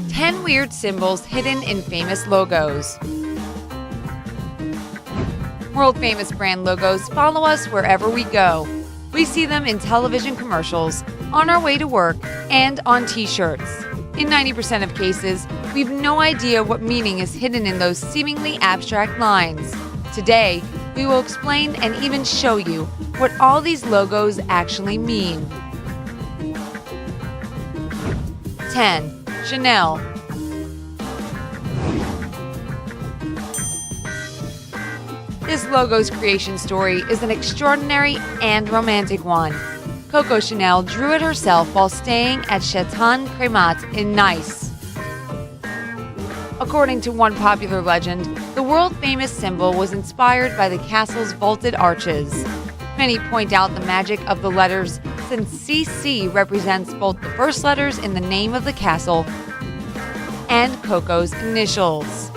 10 weird symbols hidden in famous logos. World-famous brand logos follow us wherever we go. We see them in television commercials, on our way to work, and on t-shirts. In 90% of cases, we've no idea what meaning is hidden in those seemingly abstract lines. Today, we will explain and even show you what all these logos actually mean. 10. Chanel. This logo's creation story is an extraordinary and romantic one. Coco Chanel drew it herself while staying at Chateau Cremant in Nice. According to one popular legend, the world-famous symbol was inspired by the castle's vaulted arches. Many point out the magic of the letters since CC represents both the first letters in the name of the castle and Coco's initials.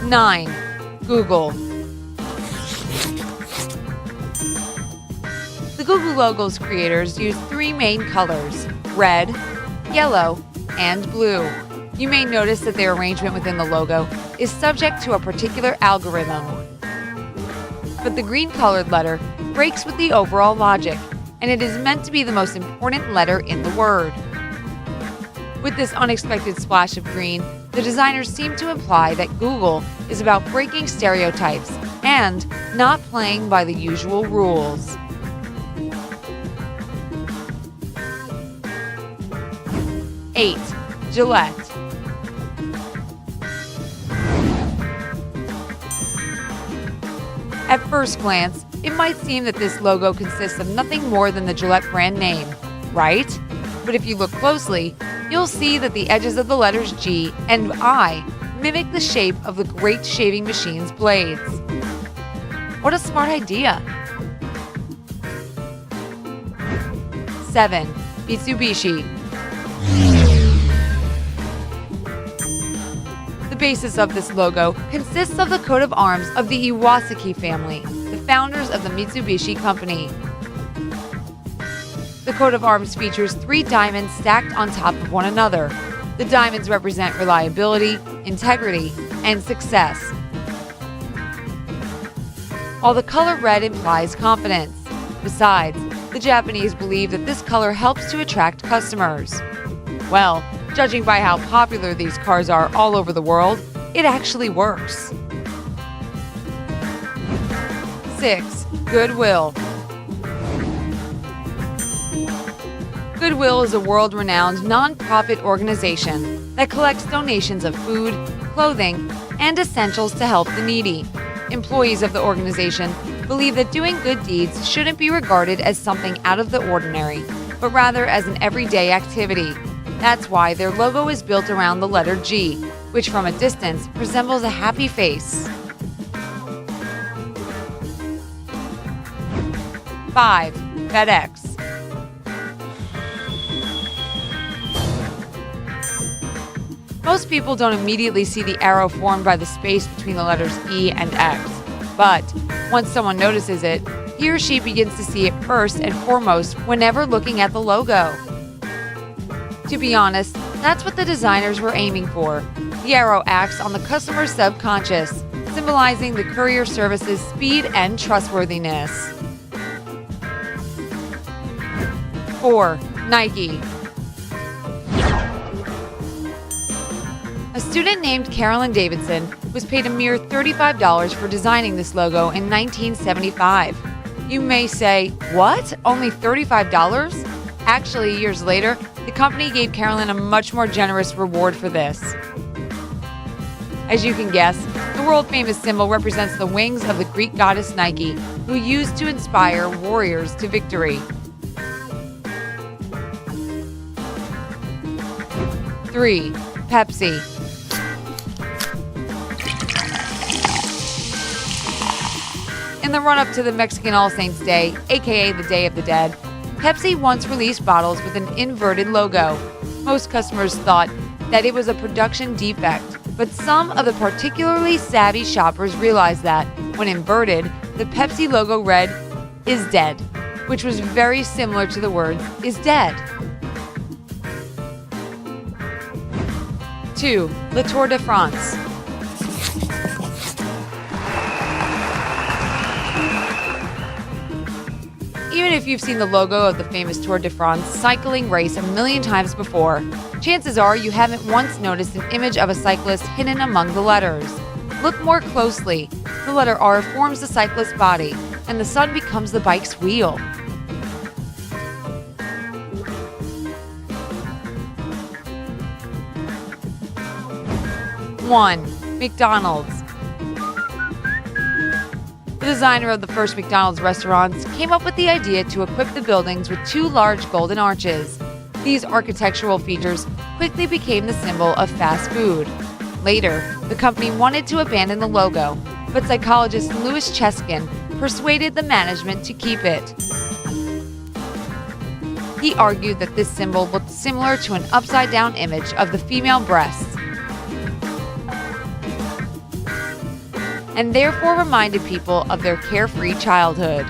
9. Google. The Google logo's creators used 3 main colors: red, yellow, and blue. You may notice that their arrangement within the logo is subject to a particular algorithm. But the green-colored letter breaks with the overall logic, and it is meant to be the most important letter in the word. With this unexpected splash of green, the designers seem to imply that Google is about breaking stereotypes and not playing by the usual rules. 8. Gillette. At first glance, it might seem that this logo consists of nothing more than the Gillette brand name, right? But if you look closely, you'll see that the edges of the letters G and I mimic the shape of the great shaving machine's blades. What a smart idea! 7. Mitsubishi. The basis of this logo consists of the coat of arms of the Iwasaki family, the founders of the Mitsubishi Company. The coat of arms features 3 diamonds stacked on top of one another. The diamonds represent reliability, integrity, and success, while the color red implies confidence. Besides, the Japanese believe that this color helps to attract customers. Well, judging by how popular these cars are all over the world, it actually works. 6. Goodwill. Goodwill is a world-renowned non-profit organization that collects donations of food, clothing, and essentials to help the needy. Employees of the organization believe that doing good deeds shouldn't be regarded as something out of the ordinary, but rather as an everyday activity. That's why their logo is built around the letter G, which from a distance resembles a happy face. 5. FedEx. Most people don't immediately see the arrow formed by the space between the letters E and X. But once someone notices it, he or she begins to see it first and foremost whenever looking at the logo. To be honest, that's what the designers were aiming for. The arrow acts on the customer's subconscious, symbolizing the courier service's speed and trustworthiness. 4. Nike. A student named Carolyn Davidson was paid a mere $35 for designing this logo in 1975. You may say, what? Only $35? Actually, years later, the company gave Carolyn a much more generous reward for this. As you can guess, the world-famous symbol represents the wings of the Greek goddess Nike, who used to inspire warriors to victory. 3. Pepsi. In the run-up to the Mexican All Saints Day, aka the Day of the Dead, Pepsi once released bottles with an inverted logo. Most customers thought that it was a production defect, But some of the particularly savvy shoppers realized that, when inverted, the Pepsi logo read, "is dead," which was very similar to the words, "is dead." 2. Le Tour de France. Even if you've seen the logo of the famous Tour de France cycling race a million times before, chances are you haven't once noticed an image of a cyclist hidden among the letters. Look more closely. The letter R forms the cyclist's body, and the sun becomes the bike's wheel. One. McDonald's. The designer of the first McDonald's restaurants came up with the idea to equip the buildings with two large golden arches. These architectural features quickly became the symbol of fast food. Later, the company wanted to abandon the logo, but psychologist Louis Cheskin persuaded the management to keep it. He argued that this symbol looked similar to an upside-down image of the female breasts, and therefore reminded people of their carefree childhood.